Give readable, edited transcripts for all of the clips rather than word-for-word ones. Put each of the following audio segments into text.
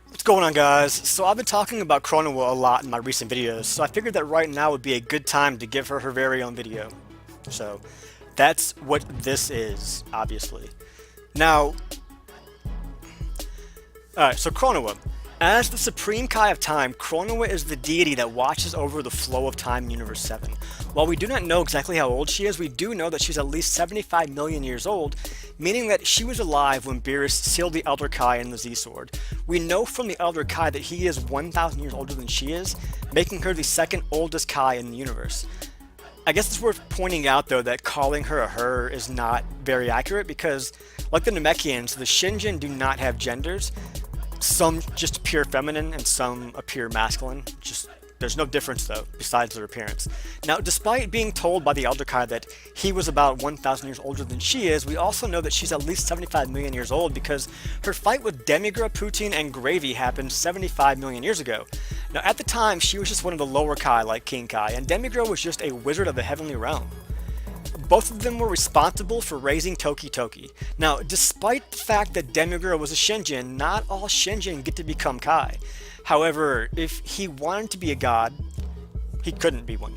What's going on, guys? So I've been talking about Chronoa a lot in my recent videos, so I figured that right now would be a good time to give her her very own video. So that's what this is, obviously. Now, alright, so Chronoa. As the Supreme Kai of Time, Chronoa is the deity that watches over the flow of time in Universe 7. While we do not know exactly how old she is, we do know that she's at least 75 million years old, meaning that she was alive when Beerus sealed the Elder Kai in the Z-Sword. We know from the Elder Kai that he is 1,000 years older than she is, making her the second oldest Kai in the universe. I guess it's worth pointing out, though, that calling her a her is not very accurate because, like the Namekians, the Shinjin do not have genders. Some just appear feminine and some appear masculine. There's no difference, though, besides their appearance. Now, despite being told by the Elder Kai that he was about 1,000 years older than she is, we also know that she's at least 75 million years old because her fight with Demigra, Poutine, and Gravy happened 75 million years ago. Now, at the time, she was just one of the lower Kai, like King Kai, and Demigra was just a wizard of the heavenly realm. Both of them were responsible for raising TokiToki. Now, despite the fact that Demigra was a Shinjin, not all Shinjin get to become Kai. However, if he wanted to be a god, he couldn't be one.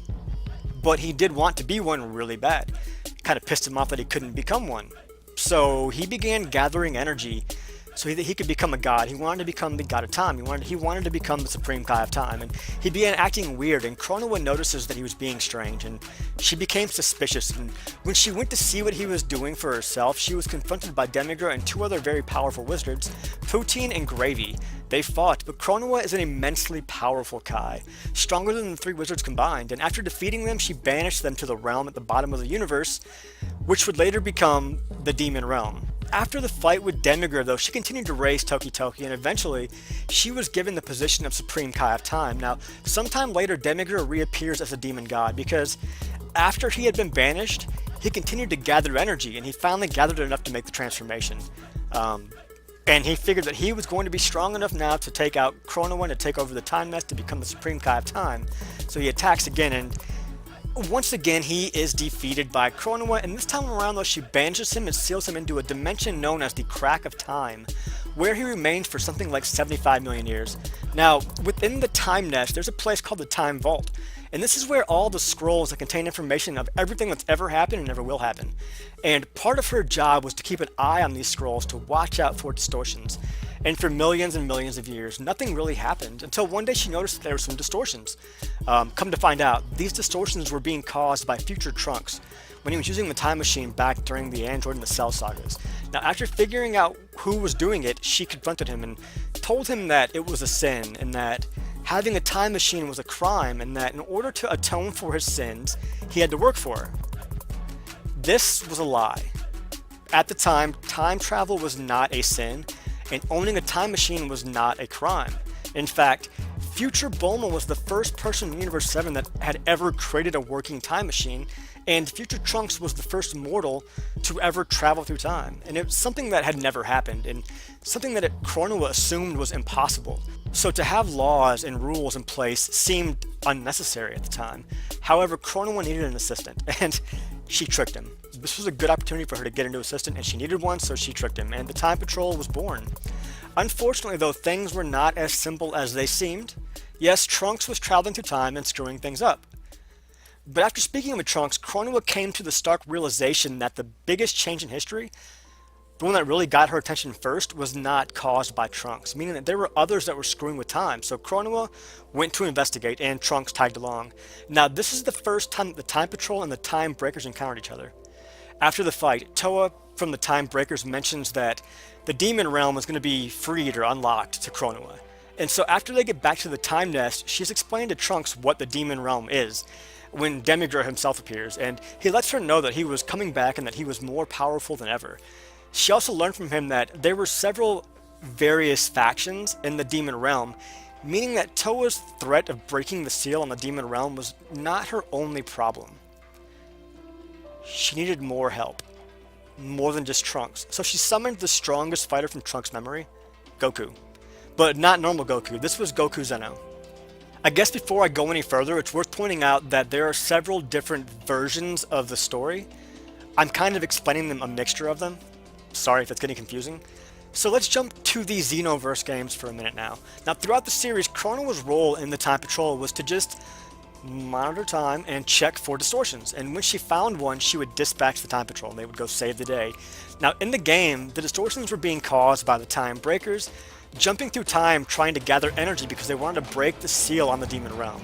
But he did want to be one really bad. Kind of pissed him off that he couldn't become one. So he began gathering energy so that he could become a god. He wanted to become the god of time. He wanted to become the Supreme Kai of Time. And he began acting weird, and Chronoa notices that he was being strange, and she became suspicious. And when she went to see what he was doing for herself, she was confronted by Demigra and two other very powerful wizards, Poutine and Gravy. They fought, but Chronoa is an immensely powerful Kai, stronger than the three wizards combined, and after defeating them, she banished them to the realm at the bottom of the universe, which would later become the Demon Realm. After the fight with Demigra, though, she continued to raise TokiToki, and eventually, she was given the position of Supreme Kai of Time. Now, sometime later, Demigra reappears as a demon god, because after he had been banished, he continued to gather energy, and he finally gathered enough to make the transformation. And he figured that he was going to be strong enough now to take out Chronoa and to take over the Time Nest to become the Supreme Kai of Time. So he attacks again, and once again he is defeated by Chronoa, and this time around, though, she banishes him and seals him into a dimension known as the Crack of Time, where he remains for something like 75 million years. Now, within the Time Nest, there's a place called the Time Vault, and this is where all the scrolls that contain information of everything that's ever happened and ever will happen. And part of her job was to keep an eye on these scrolls to watch out for distortions. And for millions and millions of years, nothing really happened until one day she noticed that there were some distortions. Come to find out, these distortions were being caused by future Trunks when he was using the time machine back during the Android and the Cell sagas. Now, after figuring out who was doing it, she confronted him and told him that it was a sin and that having a time machine was a crime, and that in order to atone for his sins, he had to work for her. This was a lie. At the time, time travel was not a sin, and owning a time machine was not a crime. In fact, Future Bulma was the first person in Universe 7 that had ever created a working time machine, and Future Trunks was the first mortal to ever travel through time. And it was something that had never happened, and something that Chronoa assumed was impossible. So to have laws and rules in place seemed unnecessary at the time. However, Chronoa needed an assistant, and she tricked him. This was a good opportunity for her to get a new assistant, and she needed one, so she tricked him, and the Time Patrol was born. Unfortunately, though, things were not as simple as they seemed. Yes, Trunks was traveling through time and screwing things up. But after speaking with Trunks, Chronoa came to the stark realization that the biggest change in history, the one that really got her attention first, was not caused by Trunks, meaning that there were others that were screwing with time. So Chronoa went to investigate, and Trunks tagged along. Now, this is the first time that the Time Patrol and the Time Breakers encountered each other. After the fight, Toa from the Time Breakers mentions that the Demon Realm is going to be freed or unlocked to Chronoa. And so after they get back to the Time Nest, she's explained to Trunks what the Demon Realm is, when Demigra himself appears, and he lets her know that he was coming back and that he was more powerful than ever. She also learned from him that there were several various factions in the Demon Realm, meaning that Toa's threat of breaking the seal on the Demon Realm was not her only problem. She needed more help, more than just Trunks, so she summoned the strongest fighter from Trunks' memory, Goku. But not normal Goku, this was Goku Zeno. I guess before I go any further, it's worth pointing out that there are several different versions of the story. I'm kind of explaining them, a mixture of them. Sorry if it's getting confusing. So let's jump to the Xenoverse games for a minute now. Now throughout the series, Chronoa's role in the Time Patrol was to just monitor time and check for distortions, and when she found one, she would dispatch the Time Patrol and they would go save the day. Now in the game, the distortions were being caused by the Time Breakers jumping through time trying to gather energy because they wanted to break the seal on the Demon Realm.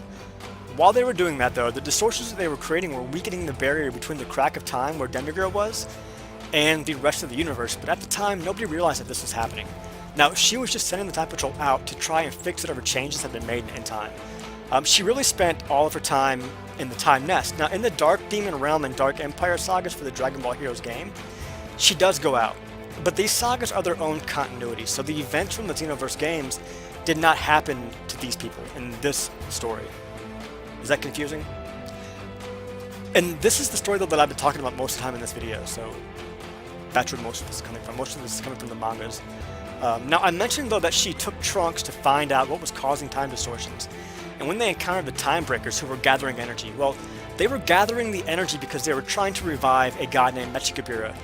While they were doing that though, the distortions that they were creating were weakening the barrier between the crack of time where Demigra was and the rest of the universe, but at the time nobody realized that this was happening. Now she was just sending the Time Patrol out to try and fix whatever changes had been made in time. She really spent all of her time in the Time Nest. Now in the Dark Demon Realm and Dark Empire sagas for the Dragon Ball Heroes game, she does go out. But these sagas are their own continuity, so the events from the Xenoverse games did not happen to these people in this story. Is that confusing? And this is the story though that I've been talking about most of the time in this video, so that's where most of this is coming from. Most of this is coming from the mangas. Now I mentioned though that she took Trunks to find out what was causing time distortions. And when they encountered the Time Breakers who were gathering energy, well, they were gathering the energy because they were trying to revive a god named Mechikabura,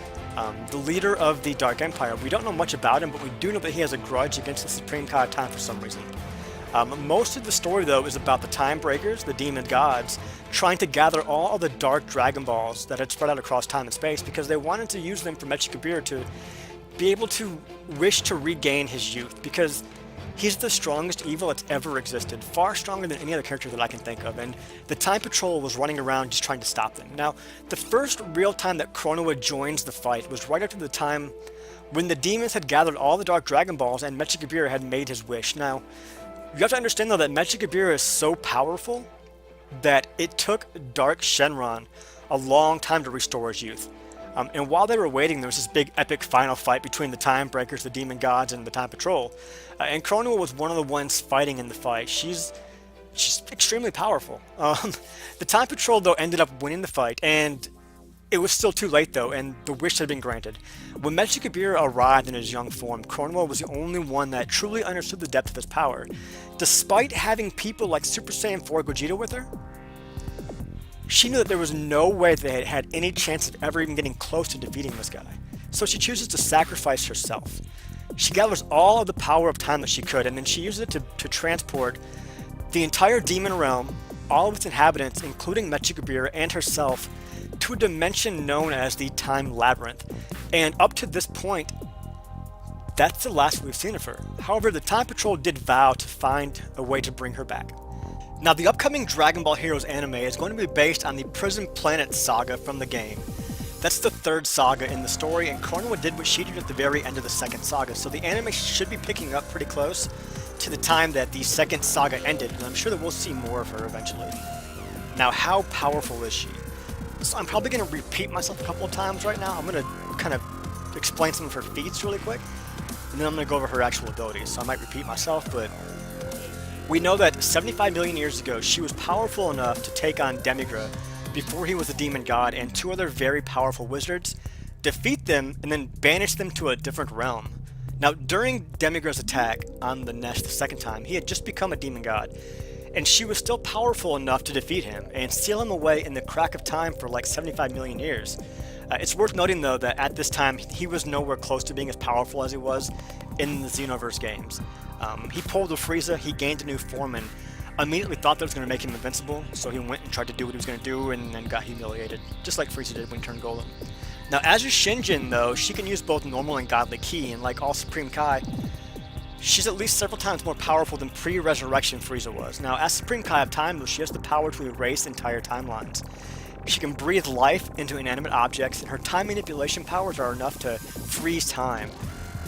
the leader of the Dark Empire. We don't know much about him, but we do know that he has a grudge against the Supreme Kai of Time for some reason. Most of the story, though, is about the Time Breakers, the demon gods, trying to gather all of the Dark Dragon Balls that had spread out across time and space because they wanted to use them for Mechikabura to be able to wish to regain his youth, because he's the strongest evil that's ever existed, far stronger than any other character that I can think of, and the Time Patrol was running around just trying to stop them. Now, the first real time that Chronoa joins the fight was right after the time when the demons had gathered all the Dark Dragon Balls and Mechikabura had made his wish. Now, you have to understand though that Mechikabura is so powerful that it took Dark Shenron a long time to restore his youth. And while they were waiting, there was this big epic final fight between the Time Breakers, the Demon Gods, and the Time Patrol. And Chronoa was one of the ones fighting in the fight. She's extremely powerful. The Time Patrol, though, ended up winning the fight, and it was still too late, though, and the wish had been granted. When Mechikabura arrived in his young form, Chronoa was the only one that truly understood the depth of his power. Despite having people like Super Saiyan 4 Gogeta with her, she knew that there was no way they had any chance of ever even getting close to defeating this guy. So she chooses to sacrifice herself. She gathers all of the power of time that she could, and then she uses it to transport the entire demon realm, all of its inhabitants, including Mechikabura and herself, to a dimension known as the Time Labyrinth. And up to this point, that's the last we've seen of her. However, the Time Patrol did vow to find a way to bring her back. Now, the upcoming Dragon Ball Heroes anime is going to be based on the Prison Planet saga from the game. That's the third saga in the story, and Chronoa did what she did at the very end of the second saga, so the anime should be picking up pretty close to the time that the second saga ended, and I'm sure that we'll see more of her eventually. Now, how powerful is she? So I'm probably going to repeat myself a couple of times right now. I'm going to kind of explain some of her feats really quick, and then I'm going to go over her actual abilities, so I might repeat myself, but we know that 75 million years ago, she was powerful enough to take on Demigra before he was a demon god and two other very powerful wizards, defeat them, and then banish them to a different realm. Now, during Demigra's attack on the Nest the second time, he had just become a demon god, and she was still powerful enough to defeat him and seal him away in the crack of time for like 75 million years. It's worth noting though that at this time, he was nowhere close to being as powerful as he was in the Xenoverse games. He pulled a Frieza, he gained a new form, and immediately thought that was going to make him invincible, so he went and tried to do what he was going to do and then got humiliated, just like Frieza did when he turned Golem. Now, as a Shinjin though, she can use both normal and godly ki, and like all Supreme Kai, she's at least several times more powerful than pre-resurrection Frieza was. Now, as Supreme Kai of Time though, she has the power to erase entire timelines. She can breathe life into inanimate objects, and her time manipulation powers are enough to freeze time.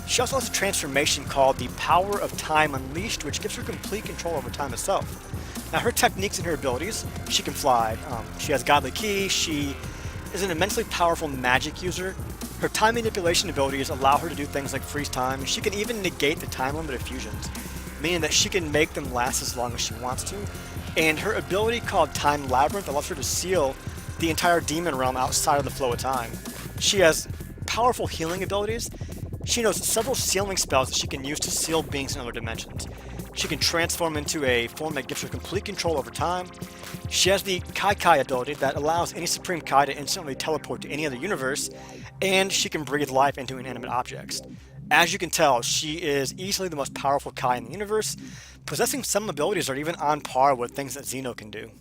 She also has a transformation called the Power of Time Unleashed, which gives her complete control over time itself. Now, her techniques and her abilities, she can fly, she has godly ki, she is an immensely powerful magic user. Her time manipulation abilities allow her to do things like freeze time. She can even negate the time limit of fusions, meaning that she can make them last as long as she wants to. And her ability called Time Labyrinth allows her to seal the entire demon realm outside of the flow of time. She has powerful healing abilities, She knows several sealing spells that she can use to seal beings in other dimensions. She can transform into a form that gives her complete control over time. She has the Kai ability that allows any Supreme Kai to instantly teleport to any other universe, and she can breathe life into inanimate objects. As you can tell, she is easily the most powerful Kai in the universe, possessing some abilities that are even on par with things that Xeno can do.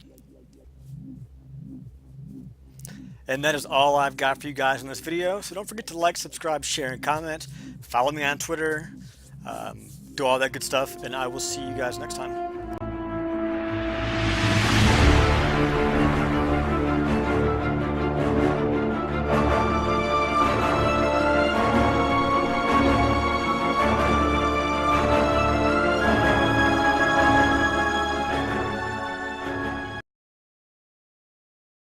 And that is all I've got for you guys in this video. So don't forget to like, subscribe, share, and comment. Follow me on Twitter. Do all that good stuff, and I will see you guys next time.